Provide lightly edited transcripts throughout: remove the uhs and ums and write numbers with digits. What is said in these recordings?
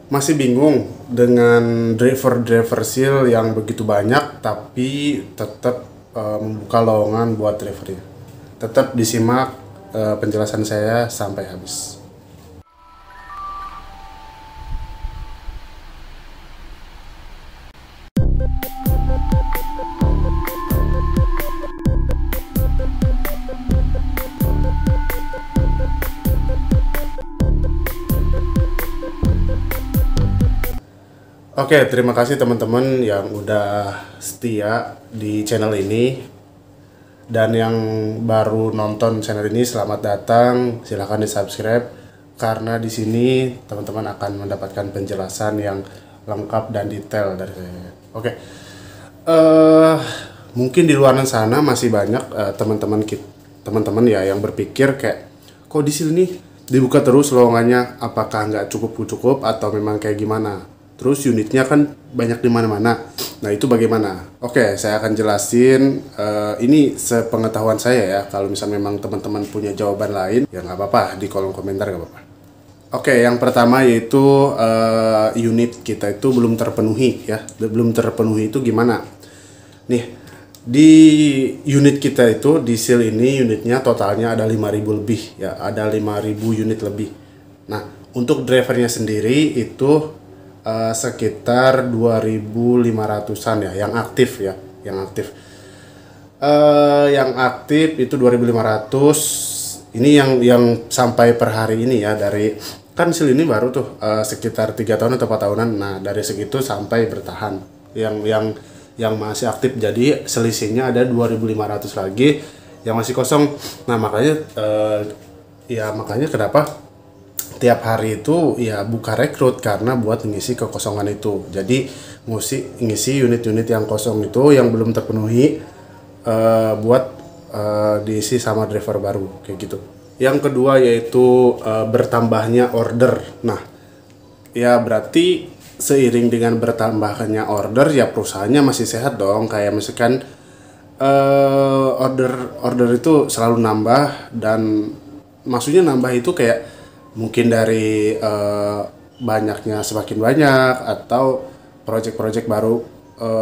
Masih bingung dengan driver seal yang begitu banyak, tapi tetap membuka lowongan buat drivernya. Tetap disimak penjelasan saya sampai habis. Oke, terima kasih teman-teman yang udah setia di channel ini. Dan yang baru nonton channel ini, selamat datang. Silahkan di-subscribe karena di sini teman-teman akan mendapatkan penjelasan yang lengkap dan detail dari saya. Oke. Mungkin di luar sana masih banyak teman-teman ya yang berpikir kayak, kok di sini dibuka terus lowongannya, apakah nggak cukup atau memang kayak gimana? Terus unitnya kan banyak di mana-mana. Nah, itu bagaimana? Oke, saya akan jelasin. Ini sepengetahuan saya ya. Kalau misalnya memang teman-teman punya jawaban lain, ya nggak apa-apa, di kolom komentar nggak apa-apa. Oke, yang pertama yaitu unit kita itu belum terpenuhi ya. Belum terpenuhi itu gimana? Nih, di unit kita itu di seal ini unitnya totalnya ada 5.000 lebih ya. Ada 5.000 unit lebih. Nah, untuk drivernya sendiri itu sekitar 2.500-an ya yang aktif ya, yang aktif. Yang aktif itu 2.500. Ini yang sampai per hari ini ya, dari kan seal ini baru tuh sekitar 3 tahun atau 4 tahunan. Nah, dari segitu sampai bertahan. Yang masih aktif, jadi selisihnya ada 2.500 lagi yang masih kosong. Nah, makanya kenapa tiap hari itu ya buka rekrut, karena buat mengisi kekosongan itu. Jadi ngisi unit-unit yang kosong itu yang belum terpenuhi buat diisi sama driver baru kayak gitu. Yang kedua yaitu bertambahnya order. Nah, ya berarti seiring dengan bertambahnya order ya perusahaannya masih sehat dong. Kayak misalkan order itu selalu nambah, dan maksudnya nambah itu kayak mungkin dari banyaknya semakin banyak, atau project-project baru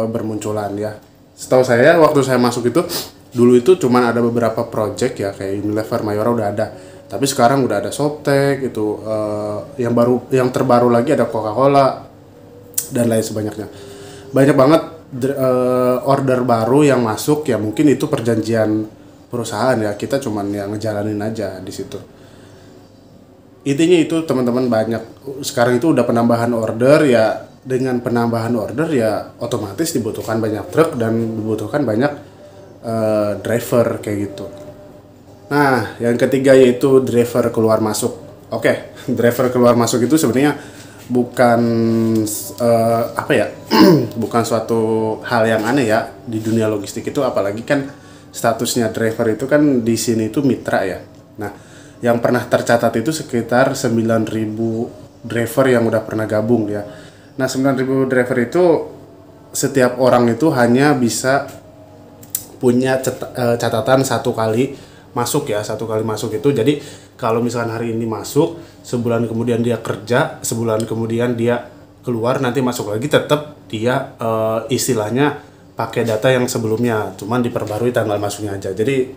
bermunculan ya. Setahu saya waktu saya masuk itu dulu itu cuman ada beberapa project ya, kayak Unilever, Mayora udah ada. Tapi sekarang udah ada Softtek itu, yang terbaru lagi ada Coca-Cola dan lain sebagainya. Banyak banget order baru yang masuk ya, mungkin itu perjanjian perusahaan ya, kita cuman yang ngejalanin aja di situ. Intinya itu teman-teman, banyak sekarang itu udah penambahan order ya. Dengan penambahan order ya otomatis dibutuhkan banyak truk dan dibutuhkan banyak driver kayak gitu. Nah, yang ketiga yaitu driver keluar masuk. Oke, driver keluar masuk itu sebenarnya bukan bukan suatu hal yang aneh ya di dunia logistik itu, apalagi kan statusnya driver itu kan di sini itu mitra ya. Nah, yang pernah tercatat itu sekitar 9.000 driver yang udah pernah gabung ya. Nah, 9.000 driver itu setiap orang itu hanya bisa punya catatan satu kali masuk ya, satu kali masuk itu. Jadi kalau misalkan hari ini masuk, sebulan kemudian dia kerja, sebulan kemudian dia keluar, nanti masuk lagi, tetap dia istilahnya pakai data yang sebelumnya, cuman diperbarui tanggal masuknya aja. Jadi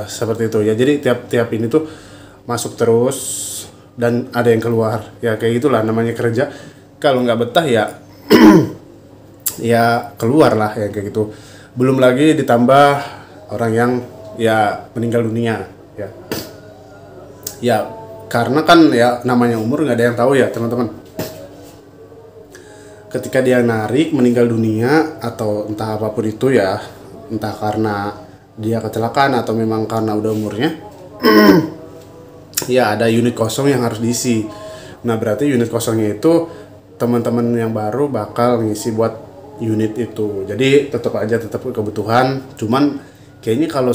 seperti itu ya. Jadi tiap ini tuh masuk terus dan ada yang keluar ya, kayak gitulah namanya kerja. Kalau nggak betah ya ya keluar lah ya, kayak gitu. Belum lagi ditambah orang yang ya meninggal dunia ya. Ya karena kan ya namanya umur nggak ada yang tahu ya teman-teman. Ketika dia narik meninggal dunia atau entah apapun itu ya, entah karena dia kecelakaan atau memang karena udah umurnya, ya ada unit kosong yang harus diisi. Nah, berarti unit kosongnya itu teman-teman yang baru bakal ngisi buat unit itu. Jadi tetap kebutuhan, cuman kayaknya kalau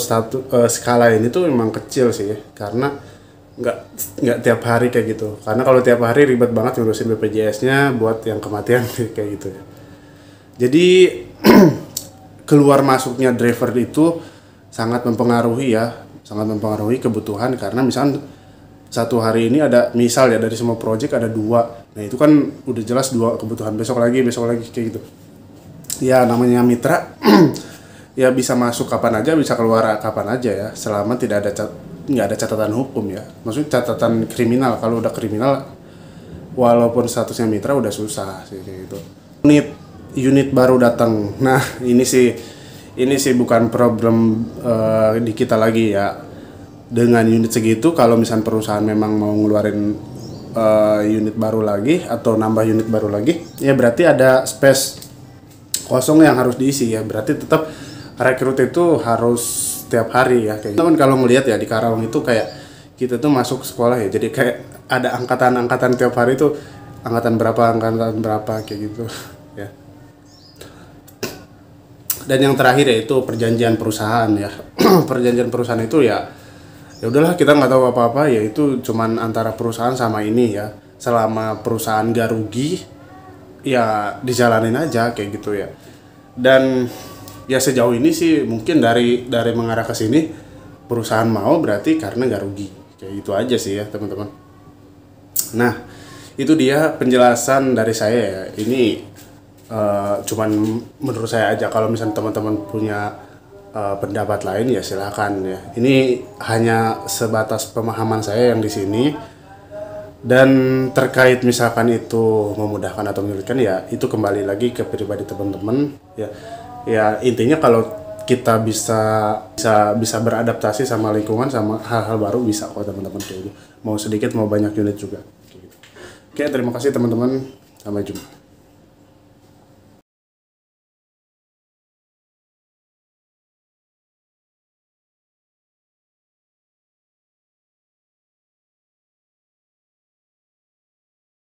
skala ini tuh memang kecil sih, karena nggak tiap hari kayak gitu. Karena kalau tiap hari ribet banget ngurusin BPJS-nya buat yang kematian kayak gitu. Jadi keluar masuknya driver itu sangat mempengaruhi kebutuhan. Karena misalnya satu hari ini ada, misal ya dari semua project ada 2 Nah itu kan udah jelas dua kebutuhan, besok lagi kayak gitu. Ya namanya mitra ya bisa masuk kapan aja, bisa keluar kapan aja ya, selama tidak ada nggak ada catatan hukum ya. Maksudnya catatan kriminal. Kalau udah kriminal, walaupun statusnya mitra udah susah sih kayak gitu. Unit baru datang. Nah ini sih bukan problem di kita lagi ya. Dengan unit segitu, kalau misalnya perusahaan memang mau ngeluarin unit baru lagi atau nambah unit baru lagi, ya berarti ada space kosong yang harus diisi ya. Berarti tetap rekrut itu harus setiap hari ya kayak gitu. Kan kalau ngelihat ya di Karawang itu kayak kita tuh masuk sekolah ya, jadi kayak ada angkatan tiap hari itu, angkatan berapa kayak gitu ya. Dan yang terakhir yaitu perjanjian perusahaan ya. Perjanjian perusahaan itu ya udahlah, kita nggak tahu apa-apa, ya itu cuman antara perusahaan sama ini ya. Selama perusahaan gak rugi ya dijalanin aja kayak gitu ya. Dan ya sejauh ini sih mungkin dari mengarah ke sini perusahaan mau berarti karena gak rugi, kayak gitu aja sih ya teman-teman. Nah itu dia penjelasan dari saya ya. Ini cuman menurut saya aja. Kalau misalnya teman-teman punya pendapat lain ya silakan ya. Ini hanya sebatas pemahaman saya yang di sini. Dan terkait misalkan itu memudahkan atau menyulitkan ya itu kembali lagi ke pribadi teman-teman ya. Ya intinya kalau kita bisa beradaptasi sama lingkungan, sama hal-hal baru, bisa kok teman-teman kayak gitu. Mau sedikit mau banyak unit juga. Oke, terima kasih teman-teman. Sampai jumpa.